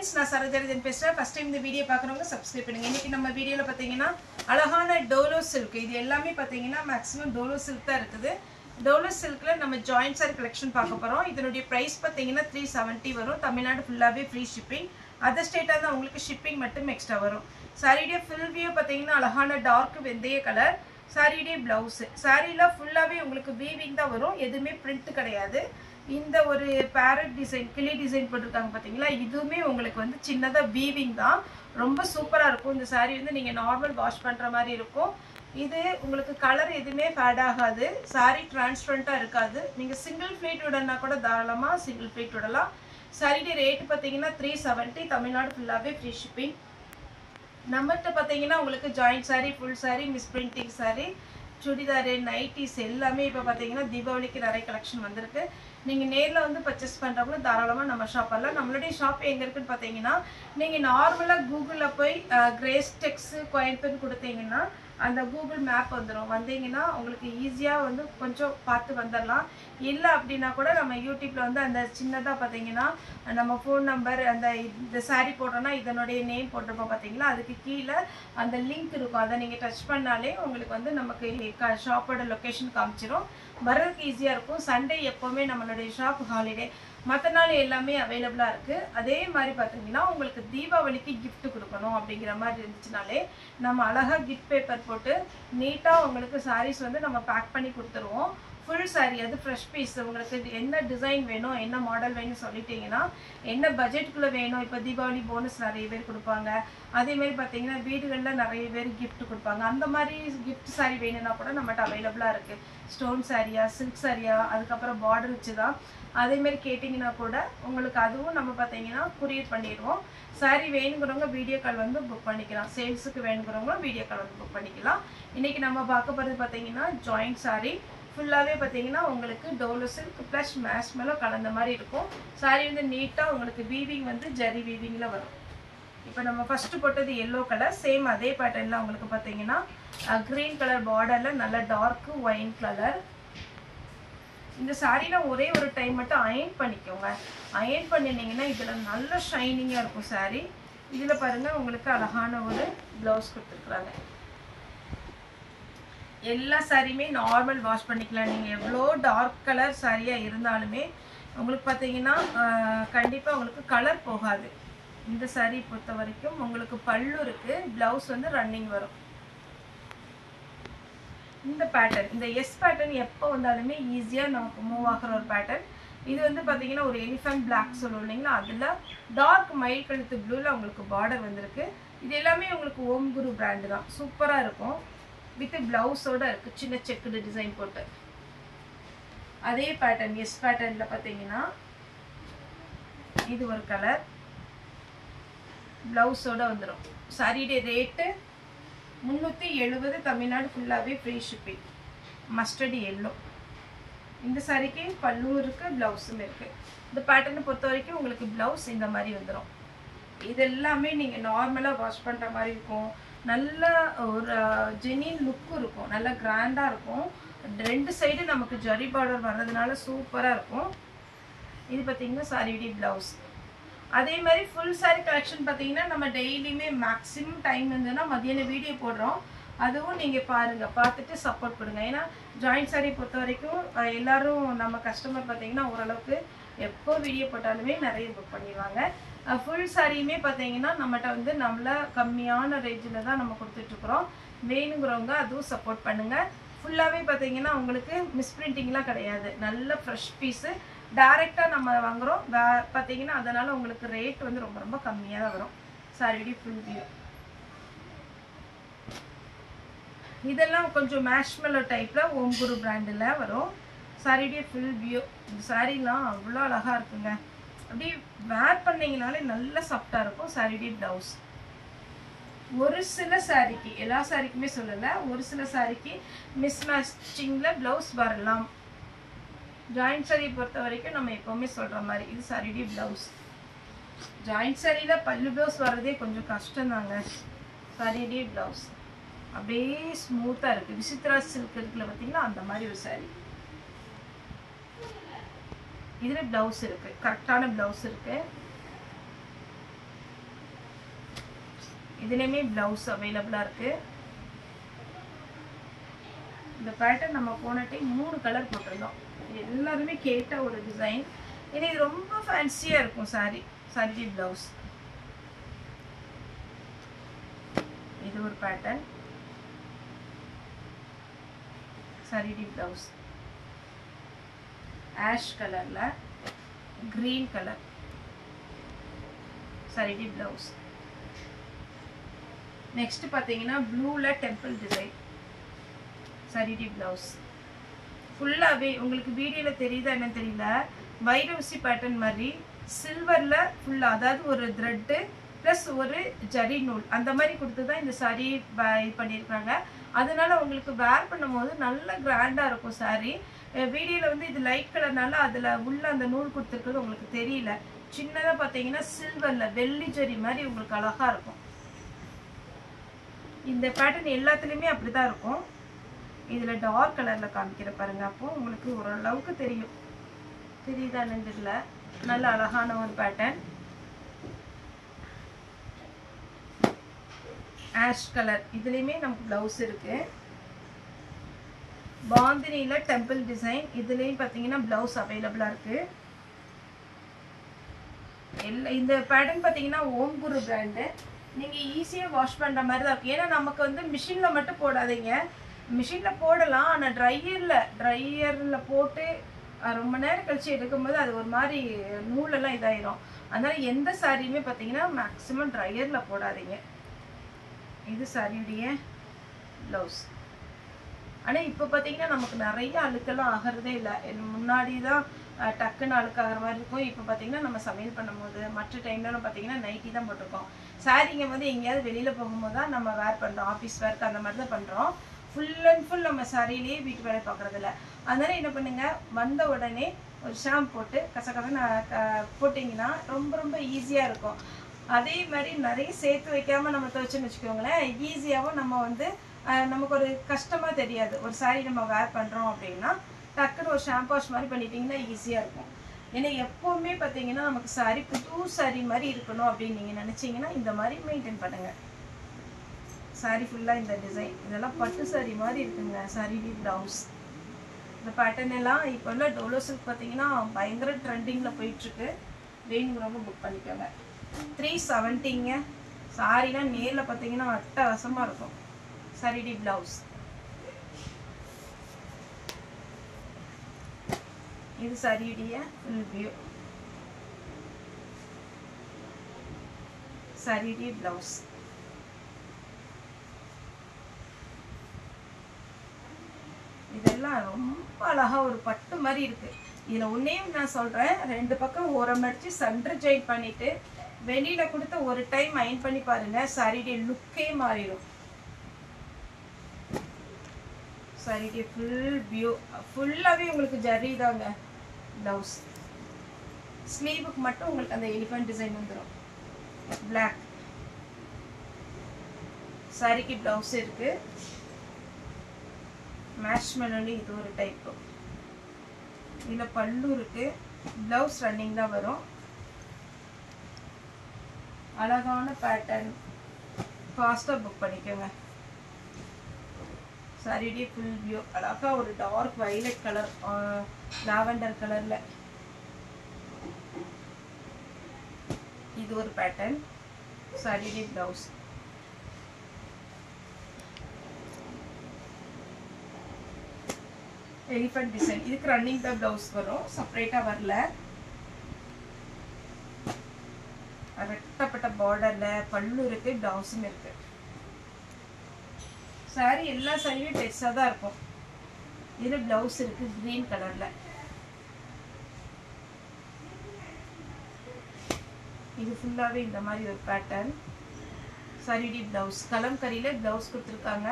friends, நான் சரோஜரஜன் பேசுறேன். First time இந்த வீடியோ பார்க்குறவங்க சப்ஸ்கிரைப் பண்ணுங்க. இன்னைக்கு நம்ம வீடியோல பாத்தீங்கன்னா அழகான டோலோ சில்க், இது எல்லாமே பாத்தீங்கன்னா மேக்ஸிமம் டோலோ சில்க் தான் இருக்குது. டோலோ சில்க்ல நம்ம ஜாயிண்ட் சாரி கலெக்ஷன் பார்க்க போறோம். இதனுடைய பிரைஸ் பாத்தீங்கன்னா 370 வரும். தமிழ்நாடு ஃபுல்லாவே ஃப்ரீ ஷிப்பிங். அதர் ஸ்டேட்டா தான் உங்களுக்கு ஷிப்பிங் மட்டும் எக்ஸ்ட்ரா வரும். சாரியுடைய ஃபுல் வியூ பாத்தீங்கன்னா அழகான டார்க் வெந்தய கலர். சாரியுடைய பிளவுஸ், சாரியில ஃபுல்லாவே உங்களுக்கு வீவிங் தான் வரும், எதுவுமே பிரிண்ட் கிடையாது. இந்த ஒரு பேரட் டிசைன், கிளி டிசைன் போட்டிருக்காங்க பாத்தீங்களா, இதுவுமே உங்களுக்கு வந்து சின்னதா வீவிங் தான், ரொம்ப சூப்பரா இருக்கும். இந்த சாரி வந்து நீங்க நார்மல் வாஷ் பண்ற மாதிரி இருக்கும். இது உங்களுக்கு கலர் எதுவுமே ஃபேட் ஆகாது, சாரி டிரான்ஸ்பரண்டா இருக்காது. நீங்க சிங்கிள் ஃபிளீட் விடனா கூட தாராளமா சிங்கிள் ஃபிளீட் விடலாம். சாரியுடைய ரேட் பாத்தீங்கன்னா 370, தமிழ்நாடு ஃபுல்லாவே ஃப்ரீ ஷிப்பிங். நம்மகிட்ட பார்த்தீங்கன்னா உங்களுக்கு joint sorry, full sorry, miss printing sorry, churidar, nighties எல்லாமே இப்போ பார்த்தீங்கன்னா தீபாவளிக்கு நிறைய கலெக்ஷன் வந்திருக்கு. நீங்கள் நேரில் வந்து பர்ச்சேஸ் பண்ணுறவங்க தாராளமாக நம்ம ஷாப் வரலாம். நம்மளுடைய ஷாப் எங்கே இருக்குன்னு பார்த்தீங்கன்னா, நீங்கள் நார்மலாக கூகுளில் போய் கிரேஸ் டெக்ஸு கோயம்புத்தூர் கொடுத்தீங்கன்னா அந்த கூகுள் மேப் வந்துடும். வந்தீங்கன்னா உங்களுக்கு ஈஸியாக வந்து கொஞ்சம் பார்த்து வந்துடலாம். இல்லை அப்படின்னா கூட நம்ம யூடியூப்பில் வந்து அந்த சின்னதாக பார்த்தீங்கன்னா நம்ம ஃபோன் நம்பர், அந்த இந்த சாரீ போடுறோன்னா இதனுடைய நேம் போட்டிருப்போம் பார்த்தீங்களா, அதுக்கு கீழே அந்த லிங்க் இருக்கும். அதை நீங்கள் டச் பண்ணாலே உங்களுக்கு வந்து நமக்கு ஷாப்போட லொக்கேஷன் காமிச்சிடும். வர்றதுக்கு ஈஸியாக இருக்கும். சண்டே எப்போவுமே நம்மளுடைய ஷாப் ஹாலிடே, மற்ற நாள் எல்லாமே அவைலபிளாக இருக்குது. அதே மாதிரி பார்த்தீங்கன்னா உங்களுக்கு தீபாவளிக்கு கிஃப்ட் கொடுக்கணும் அப்படிங்கிற மாதிரி இருந்துச்சுனாலே நம்ம அழகாக கிஃப்ட் பேப்பர் போட்டு நீட்டாக உங்களுக்கு சாரீஸ் வந்து நம்ம பேக் பண்ணி கொடுத்துருவோம். ஃபுல் சாரீ, அது ஃப்ரெஷ் பீஸ். உங்களுக்கு என்ன டிசைன் வேணும், என்ன மாடல் வேணும் சொல்லிட்டீங்கன்னா, என்ன பட்ஜெட்டுக்குள்ளே வேணும். இப்போ தீபாவளி போனஸ் நிறைய பேர் கொடுப்பாங்க, அதேமாதிரி பார்த்தீங்கன்னா வீடுகளில் நிறைய பேர் கிஃப்ட் கொடுப்பாங்க. அந்த மாதிரி கிஃப்ட் சாரீ வேணும்னா கூட நம்மகிட்ட அவைலபிளாக இருக்குது. ஸ்டோன் சாரியா, சில்க் சாரியா, அதுக்கப்புறம் பார்டர் வச்சு தான், அதேமாரி கேட்டிங்கன்னா கூட உங்களுக்கு அதுவும் நம்ம பார்த்தீங்கன்னா கொரியர் பண்ணிடுவோம். சாரீ வேணுங்கிறவங்க வீடியோ கால் வந்து புக் பண்ணிக்கலாம். சேல்ஸுக்கு வேணுங்கிறவங்க வீடியோ கால் வந்து புக் பண்ணிக்கலாம். இன்றைக்கி நம்ம பார்க்க போகிறது பார்த்தீங்கன்னா ஜாயிண்ட் சாரீ. ஃபுல்லாகவே பார்த்தீங்கன்னா உங்களுக்கு டோலோ சில்க் ப்ளஸ் மேஷ்மெலோ கலந்த மாதிரி இருக்கும். சாரீ வந்து நீட்டாக உங்களுக்கு வீவிங் வந்து ஜரி வீவிங்கில் வரும். இப்போ நம்ம ஃபஸ்ட்டு போட்டது எல்லோ கலர், சேம் அதே பேட்டர்னில் உங்களுக்கு பார்த்தீங்கன்னா க்ரீன் கலர் பார்டரில் நல்ல டார்க்கு ஒயின் கலர். இந்த சாரீலாம் ஒரே ஒரு டைம் மட்டும் அயர்ன் பண்ணிக்கோங்க. அயர்ன் பண்ணினீங்கன்னா இதில் நல்ல ஷைனிங்காக இருக்கும் சாரீ. இதில் பாருங்கள் உங்களுக்கு அழகான ஒரு ப்ளவுஸ் கொடுத்துருக்குறாங்க. எல்லா சாரியுமே நார்மல் வாஷ் பண்ணிக்கலாம். நீங்கள் எவ்வளோ டார்க் கலர் சாரியாக இருந்தாலுமே உங்களுக்கு பார்த்தீங்கன்னா கண்டிப்பாக உங்களுக்கு கலர் போகாது. இந்த சாரீ பொறுத்த வரைக்கும் உங்களுக்கு பல்லு இருக்குது, ப்ளவுஸ் வந்து ரன்னிங் வரும். இந்த பேட்டர்ன், இந்த எஸ் பேட்டர்ன் எப்போ வந்தாலுமே ஈஸியாக நமக்கு மூவ் ஆகிற ஒரு பேட்டர்ன். இது வந்து பார்த்தீங்கன்னா ஒரு எலிஃபண்ட் பிளாக் சொல்லுவோம் இல்லைங்களா, அதில் டார்க் மயில் கழுத்து ப்ளூவில் உங்களுக்கு பார்டர் வந்திருக்கு. இது எல்லாமே உங்களுக்கு ஓம் குரு பிராண்டு தான், சூப்பராக இருக்கும். வித் ப்ளவுஸோடு இருக்குது, சின்ன செக்குடு டிசைன் போட்டு. அதே பேட்டர்ன் எஸ் பேட்டர்னில் பார்த்தீங்கன்னா இது ஒரு கலர், ப்ளவுஸோடு வந்துடும். சாரியுடைய ரேட்டு 370, தமிழ்நாடு ஃபுல்லாகவே ஃப்ரீ ஷிப்பிங். Mustard yellow. இந்த சாரிக்கு பல்லும் இருக்குது, ப்ளவுஸும் இருக்குது. இந்த பேட்டர்னை பொறுத்த வரைக்கும் உங்களுக்கு ப்ளவுஸ் இந்த மாதிரி வந்துடும். இது எல்லாமே நீங்கள் நார்மலாக வாஷ் பண்ணுற மாதிரி இருக்கும். நல்ல ஒரு ஜெனின் லுக்கும் இருக்கும், நல்லா கிராண்டாக இருக்கும். ரெண்டு சைடு நமக்கு ஜரி பார்டர் வர்றதுனால சூப்பராக இருக்கும். இது பார்த்தீங்கன்னா சாரியுடைய ப்ளவுஸ். அதே மாதிரி ஃபுல் சாரீ கலெக்ஷன் பார்த்தீங்கன்னா நம்ம டெய்லியுமே மேக்ஸிமம் டைம் இருந்ததுன்னா மதியானம் வீடியோ போடுறோம். அதுவும் நீங்கள் பாருங்கள், பார்த்துட்டு சப்போர்ட் கொடுங்க. ஏன்னா ஜாயிண்ட் சாரீ பொறுத்த வரைக்கும் எல்லோரும் நம்ம கஸ்டமர் பார்த்தீங்கன்னா ஓரளவுக்கு எப்போ வீடியோ போட்டாலுமே நிறைய புக் பண்ணிடுவாங்க. ஃபுல் சாரியுமே பார்த்தீங்கன்னா நம்மகிட்ட வந்து நம்மள கம்மியான ரேஞ்சில் தான் நம்ம கொடுத்துட்ருக்குறோம். வேணுங்கிறவங்க அதுவும் சப்போர்ட் பண்ணுங்கள். ஃபுல்லாகவே பார்த்தீங்கன்னா உங்களுக்கு மிஸ் பிரிண்டிங்லாம் கிடையாது, நல்ல ஃப்ரெஷ் பீஸு. டைரெக்டாக நம்ம வாங்குகிறோம் பார்த்தீங்கன்னா, அதனால் உங்களுக்கு ரேட் வந்து ரொம்ப ரொம்ப கம்மியாக தான் வரும். சாரியுடைய ஃபுல் வியூ இதெல்லாம் கொஞ்சம் மேஷ்மெலோ டைப்பில் ஓம் குரு பிராண்டில் வரும். சாரியுடைய ஃபுல் வியூ. இந்த சாரீலாம் அவ்வளோ அழகாக இருக்குங்க, அப்படியே வேர் பண்ணிங்கனாலே நல்ல சாஃப்டாக இருக்கும். சாரியுடைய ப்ளவுஸ் ஒரு சில சாரிக்கு, எல்லா சாரிக்குமே சொல்லலை, ஒரு சில சாரிக்கு மிஸ் மேட்சிங்கில் ப்ளவுஸ் வரலாம். ஜாயிண்ட் சாரியை பொறுத்த வரைக்கும் நம்ம எப்போவுமே சொல்கிற மாதிரி இது சாரியுடைய ப்ளவுஸ். ஜாயிண்ட் சாரியில் பல்லு ப்ளவுஸ் வர்றதே கொஞ்சம் கஷ்டம்தாங்க. சாரியுடைய ப்ளவுஸ் அப்படியே ஸ்மூத்தாக இருக்குது. விசித்ரா சில்க் இருக்குல்ல பார்த்தீங்களா, அந்த மாதிரி ஒரு சாரி. இதில் ப்ளவுஸ் இருக்குது, கரெக்டான ப்ளவுஸ் இருக்குது. இதுலயுமே பிளவுஸ் அவைலபிளா இருக்கு. இந்த பேட்டர்ன் நம்ம போன டைம் 3 கலர் போட்டிருந்தோம். எல்லாருமே கேட்ட ஒரு டிசைன். இது ரொம்ப ஃபேன்சியா இருக்கும் சாரி பிளவுஸ். இது ஒரு பேட்டர்ன் சாரி பிளவுஸ் ஆஷ் கலர்ல green colour sorry blouse. Next பாத்தீங்கன்னா ப்ளூல டெம்பிள் டிசைன் சாரி பிளவுஸ். ஃபுல்லாவே உங்களுக்கு வீடியோல தெரியுதா என்னன்னு தெரியல, வைரவுசி பேட்டர்ன் மாதிரி சில்வர்ல ஃபுல்லா, அதாவது ஒரு த்ரெட் பிளஸ் ஒரு ஜரி நூல் அந்த மாதிரி கொடுத்து தான் இந்த சாரி இது பண்ணியிருக்காங்க. அதனால உங்களுக்கு வேர் பண்ணும்போது நல்ல கிராண்டா இருக்கும் சாரி. வீடியோல வந்து இது லைட் கலர்னால அதுல உள்ள அந்த நூல் கொடுத்துருக்கிறது உங்களுக்கு தெரியல. சின்னதா பாத்தீங்கன்னா சில்வர்ல வெள்ளி ஜரி மாதிரி உங்களுக்கு அழகா இருக்கும். இந்த பேட்டர்ன் எல்லாத்துலயுமே அப்படிதான் இருக்கும். இதுல டார்க் கலர்ல காமிக்கிற பாருங்க, அப்போ உங்களுக்கு ஓரளவுக்கு தெரியும். தெரியுதான்னு தெரியல. நல்ல அழகான ஒரு பேட்டர்ன் ஆஷ் கலர். இதுலயுமே நமக்கு பிளவுஸ் இருக்கு. பாந்தினில டெம்பிள் டிசைன். இதுலயும் பாத்தீங்கன்னா பிளவுஸ் அவைலபிளா இருக்கு. இந்த பேட்டர்ன் பாத்தீங்கன்னா ஓம் குரு பிராண்டு. நீங்க ஈஸியா வாஷ் பண்ற மாதிரி தான் இருக்கும். ஏன்னா நமக்கு வந்து மிஷின்ல மட்டும் போடாதீங்க. மிஷின்ல போடலாம், ஆனா ட்ரையர்ல போட்டு ரொம்ப நேரம் கழிச்சு எடுக்கும்போது அது ஒரு மாதிரி நூலெல்லாம் இதாயிரும். அதனால எந்த சாரியுமே பாத்தீங்கன்னா மேக்சிமம் ட்ரையர்ல போடாதீங்க. இது சாரியுடைய பிளவுஸ். ஆனா இப்ப பாத்தீங்கன்னா நமக்கு நிறைய அழுக்கெல்லாம் ஆகிறதே இல்லை. முன்னாடி தான் டக்குன்னு அழுக்காகிற மாதிரி இருக்கும். இப்போ பார்த்தீங்கன்னா நம்ம சமையல் பண்ணும்போது மற்ற டைம்லாம் பார்த்தீங்கன்னா நைட்டி தான் போட்டிருக்கோம். சாரீங்க வந்து எங்கேயாவது வெளியில் போகும்போது தான் நம்ம வேர் பண்ணுறோம். ஆஃபீஸ் ஒர்க் அந்த மாதிரி தான் பண்ணுறோம். ஃபுல் அண்ட் ஃபுல் நம்ம சாரியிலேயே வீட்டு வேலை பார்க்குறதில்ல. அதனால என்ன பண்ணுங்க, வந்த உடனே ஒரு ஷாம்பு போட்டு கசகசன்னு போட்டிங்கன்னா ரொம்ப ரொம்ப ஈஸியாக இருக்கும். அதே மாதிரி நிறைய சேர்த்து வைக்காமல் நம்ம துவைச்சோன்னு வச்சுக்கோங்களேன், ஈஸியாகவும் நம்ம வந்து நமக்கு ஒரு கஷ்டமாக தெரியாது. ஒரு சாரீ நம்ம வேர் பண்ணுறோம் அப்படின்னா டக்குன்னு ஒரு ஷாம்பு வாஷ் மாதிரி பண்ணிட்டீங்கன்னா ஈஸியாக இருக்கும். ஏன்னா எப்போவுமே பார்த்தீங்கன்னா நமக்கு சாரீ புது சாரீ மாதிரி இருக்கணும் அப்படின்னு நீங்கள் நினச்சிங்கன்னா இந்த மாதிரி மெயின்டைன் பண்ணுங்கள். சாரீ ஃபுல்லாக இந்த டிசைன் இதெல்லாம் பட்டு சாரீ மாதிரி இருக்குங்க. சாரீ ப்ளவுஸ் இந்த பேட்டர்ன் எல்லாம் இப்போ எல்லாம் டோலோ சில்க் பார்த்தீங்கன்னா பயங்கர ட்ரெண்டிங்கில் போயிட்டுருக்கு. வேணுங்கிறவங்க புக் பண்ணிக்கோங்க. 370ங்க. சாரீலாம் நேரில் பார்த்தீங்கன்னா அட்டகாசமாக இருக்கும். சாரீ ப்ளவுஸ். இது சாரியுடைய ஃபுல் வியூ. சாரியுடைய பிளவுஸ். இதெல்லாம் ரொம்ப அழகா ஒரு பட்டு மாதிரி இருக்கு. இதுல ஒன்னையும் நான் சொல்றேன், 2 பக்கம் ஓரம் அடிச்சு சென்டர் ஜாயின் பண்ணிட்டு வெளியில கொடுத்து ஒரு டைம் அயன் பண்ணி பாருங்க, சாரியுடைய லுக்கே மாறிடும். சாரியுடைய ஃபுல் வியூ ஃபுல்லாவே உங்களுக்கு ஜரி தாங்க. பிளவுஸ் ஸ்லீவுக்கு மட்டும் உங்களுக்கு அந்த எலிஃபண்ட் டிசைன் வந்துடும். பிளாக் சாரிக்கு பிளவுஸ் இருக்கு. மேஷ்மெலோல இது ஒரு டைப். இதுல பல்லு இருக்கு. பிளவுஸ் ரன்னிங் தான் வரும். அழகான பேட்டர்ன். ஃபாஸ்டா புக் பண்ணிக்கோங்க. சாரியுடைய ஃபுல் வியூ அழகா ஒரு டார்க் வயலட் கலர், லாவெண்டர் கலர்ல இது ஒரு பேட்டர்ன். சாரியுடைய பிளவுஸ். Elephant design. இதுக்கு ரன்னிங் தான் பிளவுஸ் வரும், செப்பரேட்டா வரல. ரெட்டப்பட்ட பார்டர்ல பல்லு இருக்கு, பிளவுஸும் இருக்கு. சாரி எல்லா சாரியும் பெருசா தான் இருக்கும். இதுல பிளவுஸ் இருக்கு கிரீன் கலர்ல. இது ஃபுல்லாவே இந்த மாதிரி ஒரு பேட்டர்ன். சாரிடி பிளவுஸ் கலம்கரியில பிளவுஸ் கொடுத்துருக்காங்க.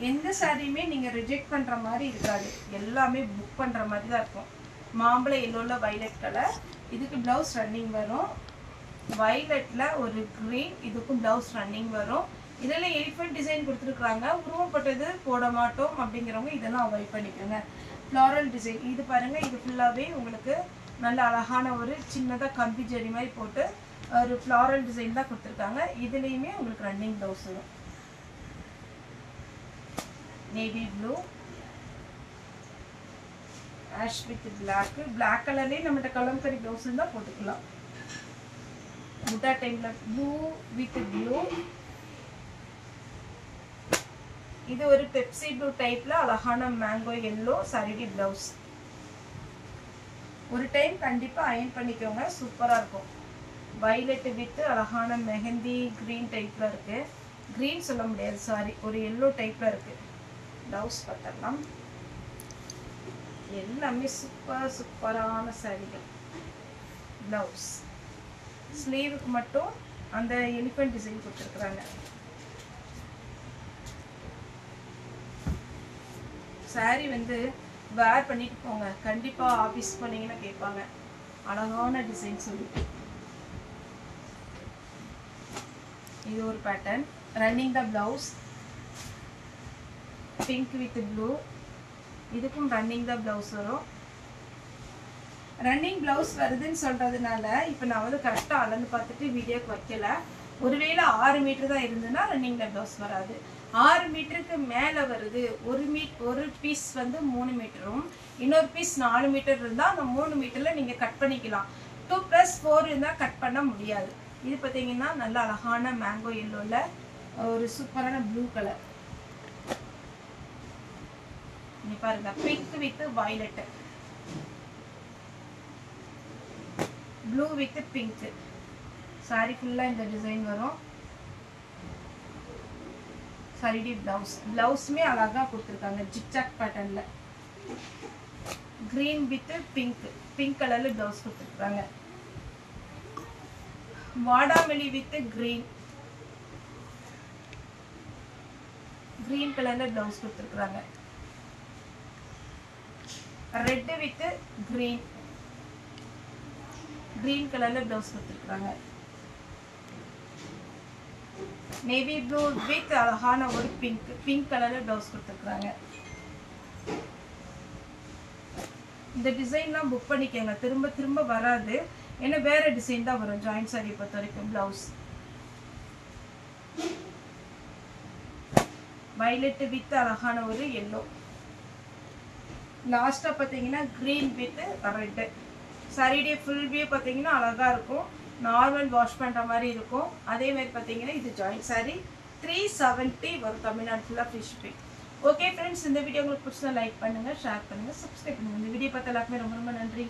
எந்த சாரியுமே நீங்க ரிஜெக்ட் பண்ற மாதிரி இருக்காது, எல்லாமே புக் பண்ற மாதிரி தான் இருக்கும். மாம்பழ எல்லோல வயலட் கலர். இதுக்கு பிளவுஸ் ரன்னிங் வரும். வயலட்ல ஒரு கிரீன், இதுக்கும் பிளவுஸ் ரன்னிங் வரும். இதெல்லாம் எலிஃபண்ட் டிசைன் கொடுத்துருக்காங்க. உருவப்பட்டது போட மாட்டோம் அப்படிங்கிறவங்க இதெல்லாம் அவாய்ட் பண்ணிக்கோங்க. Floral design. இது பாருங்க, இது ஃபுல்லாவே உங்களுக்கு நல்ல அழகான ஒரு சின்னதாக கம்பி ஜரி மாதிரி போட்டு ஒரு ஃப்ளாரல் டிசைன் தான் கொடுத்துருக்காங்க. இதுலேயுமே உங்களுக்கு ரன்னிங் ப்ளவுஸ் வரும். Navy blue, ash with black. Black கலர்லேயே நம்மகிட்ட கலம்கரி ப்ளவுஸ் தான் போட்டுக்கலாம். முட்டா டைமில் ப்ளூ வித் ப்ளூ. இது ஒரு பெப்சி ப்ளூ டைப்ல அழகான மேங்கோ எல்லோ சாரிடி பிளவுஸ். ஒரு டைம் கண்டிப்பா அயர்ன் பண்ணிக்கோங்க, சூப்பரா இருக்கும். வயலட் வித் அழகான மெஹந்தி கிரீன் டைப்ல இருக்கு. கிரீன் சொல்ல முடியாது, சாரி, ஒரு எல்லோ டைப்ல இருக்கு. பிளவுஸ் பார்த்தலாம். எல்லாமே சூப்பரான சாரிகள். பிளவுஸ் ஸ்லீவுக்கு மட்டும் அந்த எலிஃபென்ட் டிசைன் கொடுத்துருக்குறாங்க. சாரி வந்து வேர் பண்ணிட்டு போங்க, கண்டிப்பா ஆபீஸ் போனீங்கன்னா கேட்பாங்க அழகான டிசைன் சொல்லி. இது ஒரு pattern. Running the blouse pink with blue. இதுக்கும் ரன்னிங் த பிளவுஸ் வரும். ரன்னிங் பிளவுஸ் வருதுன்னு சொல்றதுனால இப்போ நான் வந்து கரெக்டாக அளந்து பார்த்துட்டு வீடியோக்கு வைக்கல. ஒருவேளை 6 மீட்டர் தான் இருந்ததுன்னா ரன்னிங் த பிளவுஸ் வராது. 6 மீட்டருக்கு மேலே வருது. ஒரு பீஸ் வந்து 3 மீட்டரும் இன்னொரு பீஸ் 4 மீட்டர் இருந்தால் அந்த 3 மீட்டரில் நீங்கள் கட் பண்ணிக்கலாம். 2+4 இருந்தால் கட் பண்ண முடியாது. இது பார்த்தீங்கன்னா நல்ல அழகான மேங்கோ எல்லோவில் ஒரு சூப்பரான ப்ளூ கலர். இங்கே பாருங்க, pink with violet, blue with pink. Sorry ஃபுல்லாக இந்த டிசைன் வரும். சாரிடி பிளவுஸ். பிளவுஸுமே அழகாக கொடுத்துருக்காங்க ஜிக்ஜாக் பேட்டர்னில். கிரீன் வித் பிங்க், பிங்க் கலரில் பிளவுஸ் கொடுத்துருக்குறாங்க. வாடாமல்லி வித் கிரீன், கிரீன் கலரில் பிளவுஸ் கொடுத்துருக்குறாங்க. ரெட் வித் கிரீன், கிரீன் கலரில் பிளவுஸ் கொடுத்துருக்குறாங்க. நேவி ப்ளூ வித் அழகான ஒரு பிங்க், பிங்க் கலரில் பிளவுஸ் கொடுத்துருக்குறாங்க. இந்த டிசைன்லாம் புக் பண்ணிக்கோங்க, திரும்ப திரும்ப வராது. ஏன்னா வேற டிசைன் தான் வரும் ஜாயின்ட் சாரியை பொறுத்த வரைக்கும். பிளவுஸ் வயலட் வித் அழகான ஒரு எல்லோ. லாஸ்ட்டாக பார்த்தீங்கன்னா க்ரீன் வித் ரெட்டு. சாரியுடைய ஃபுல் வியூ பார்த்தீங்கன்னா அழகாக இருக்கும். நார்மல் வாஷ் பண்ணுற மாதிரி இருக்கும். அதே மாதிரி பார்த்தீங்கன்னா இது ஜாயின்ட் சாரி. 370 வரும். தமிழ்நாடு ஃபுல்லாக ஃப்ரீ ஷிப்பிங். ஓகே ஃப்ரெண்ட்ஸ், இந்த வீடியோ உங்களுக்கு பிடிச்சா லைக் பண்ணுங்கள், ஷேர் பண்ணுங்கள், சப்ஸ்கிரைப் பண்ணுங்கள். இந்த வீடியோ பார்த்த எல்லாருக்குமே ரொம்ப ரொம்ப நன்றி.